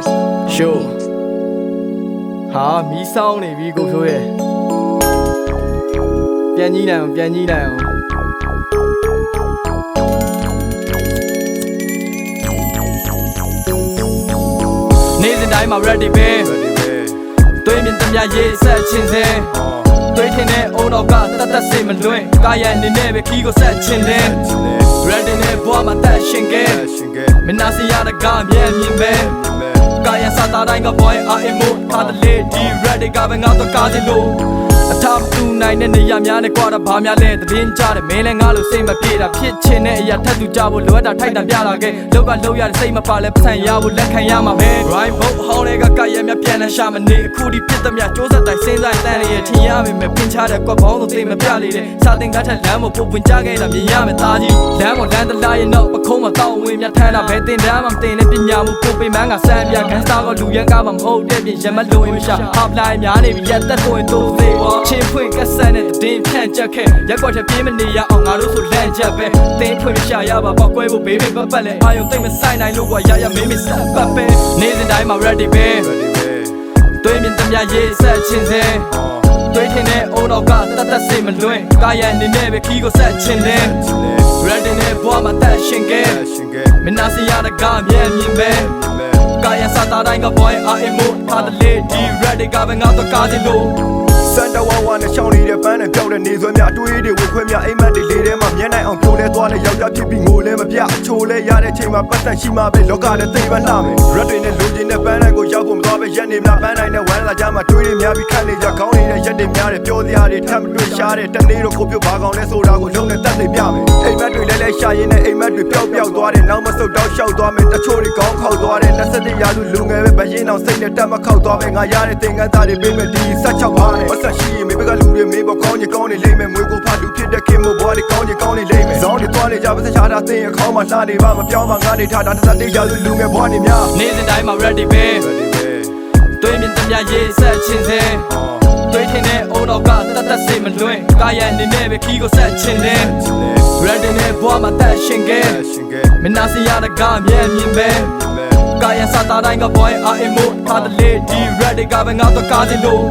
Boys Show ဟာမီးဆောင်းနေပြီကိုဖြိုးရဲ့ပြန်ကြီးနိုင်အောင်နေစဉ်တိုင်းမှာ ready ပဲတွေးမြင်သမျှရေးဆက်ချင်းစဲတွေးထင်တဲ့အိုးတော့ကတတ်စိတ်မလွင့်ကာယအနေနဲ့ပဲခီးကိုဆက်ချင်းတယ် ready နဲ့ဘွားမှာတက်ရှင်ကဲမနာစီရတဲ့ကမြဲမြင်ပဲကာယစာသားတိုင်းကဘွားရဲ့အာအမို့ထားတဲ့လေဒီ ready ကပဲငါတော့ကားစီလို့အထမတူနိုင်တဲ့နေရာများနဲ့ကွာတာဘာများလဲတည်င်းကြတယ်မင်းလည်းငါလို့စိတ်မပြေတာဖြစ်ချင်တဲ့အရာထပ်သူကြဖို့လိုအပ်တာထိုက်တန်ပြလာခဲ့လောက်ကလုံးရတဲ့စိတ်မပါလဲပတ်စံရဖို့လက်ခံရမှာပဲ right boat ဟောင်းတွေကကာယမြပြန်နေရှာမနေအခုဒီဖြစ်သမျှစူးစမ်းတိုင်းစဉ်းစားတန်ရထင်ရမယ်မပင်ချတဲ့ကွက်ပေါင်းတို့သိမပြလေတဲ့စာတင်ကားထက်လမ်းမဖို့ဝင်ကြခဲ့တာမြင်ရမယ်သားကြီးလမ်းပေါ်လမ်းတလားရဲ့တော့ပခုံးမတော့ဝင်မြထမ်းတာဘယ်တင်တမ်းမှမတင်တဲ့ပညာမှုကိုပိမန်းကစမ်းပြခန်းစားကလူရန်ကားမှမဟုတ်တဲ့ပြင်ရမလို့မရှာဟပ်လိုက်များနေပြီရက်သက်တော့တိုးသေးပါချင်းဖွင့်ကဆန်တဲ့တင်းဖြန့်ချက်ခဲ့ရက်ကွက်ထပြေးမနေရအောင်ငါတို့ဆိုလန့်ချက်ပဲတင်းဖွင့်ရှာရပါပေါက်ကွဲဖို့ဘေးဘေးပတ်ပတ်လဲအာယုံသိမ့်မဆိုင်နိုင်လို့ကွာရရမင်းမစပ်ပတ်ပဲနေစဉ်တိုင်းမှာ ready ပဲတွေးမြင်သမျှရေးဆက်ချင်းစဲတွေးထင်တဲ့အိုးတော့ကတတ်စိတ်မလွင့်ကာယအနေနဲ့ပဲခီးကိုဆက်ချင်းတယ် ready နဲ့ဘွားမှာတက်ရှင်ကဲမနာစီရတဲ့ကမြဲမြင်ပဲကာယစာသားတိုင်းကဘွားရဲ့အာအမို့ထားတဲ့လေဒီ ready ကပဲငါတော့ကားစီလို့စန်တဝဝနဲ့ရှောင်းနေတဲ့ပန်းနဲ့ပြောက်တဲ့နေဆွဲများအတွေးတွေဝခွဲများအိမ်မက်တွေလေးထဲမှာမျက်နှာအောင်ပြိုလဲသွားတဲ့ယောက်ျားဖြစ်ပြီးငိုလဲမပြအချိုလဲရတဲ့ချိန်မှာပတ်သက်ရှိမှပဲလောကနဲ့သိပ္ပံလှမယ်ရက်တွေနဲ့လူချင်းနဲ့ပန်းတိုင်းကိုရောက်ဖို့မသွားပဲရက်နေမလားပန်းတိုင်းနဲ့ဝမ်းလာကြမှာတွေးတွေများပြီးခန့်နေကြခေါင်းနေတဲ့ရက်တွေများတယ်ပြောစရာတွေထပ်မတွေ့ရှားတဲ့တနေ့တော့ကိုပြုတ်ဘာကောင်လဲဆိုတာကိုလုံးနဲ့တက်နေပြမယ်အိမ်မက်တွေလဲရှာရင်းနဲ့အိမ်မက်တွေပျောက်သွားတဲ့နောက်မဆုတ်တော့ရှောက်သွားမယ်တချို့တွေခေါင်းခောက်သွားတဲ့27ရာစုလူငယ်ပဲဘရင်အောင်စိတ်နဲ့တက်မခောက်သွားပဲငါရတဲ့သင်္ကန်းသားတွေပေးမယ်ဒီ16ပါးနဲ့ဆက်ရှိရင်မေဘကလူတွေမေးပေါ်ကောင်းကြီးကောင်းနေလိမ့်မယ်ငွေကိုဖတ်လူဖြစ်တဲ့ခင်မို့ဘွားတွေကောင်းကြီးကောင်းနေလိမ့်မယ်ဇောင်းတွေသွားနေကြပါစရှာတာသင်ရခေါင်းမှာလှနေပါမပြောင်းပါငါနေထားတာ21ရာစုလူငယ်ဘွားနေများနေစဉ်တိုင်းမှာ ready ပဲတွေးမြင်သမျှရေးဆက်ချင်းစဲတွေးထင်တဲ့အိုးတော့ကတတ်စိတ်မလွင့်ကာယအနေနဲ့ပဲခီးကိုဆက်ချင်းတယ် ready နဲ့ဘွားမှာတက်ရှင်ကဲမနာစီရတဲ့ကမြဲမြင်ပဲကာယစာသားတိုင်းကဘွားရဲ့အာအမို့ထားတဲ့လေဒီ ready ကပဲငါတော့ကားစီလို့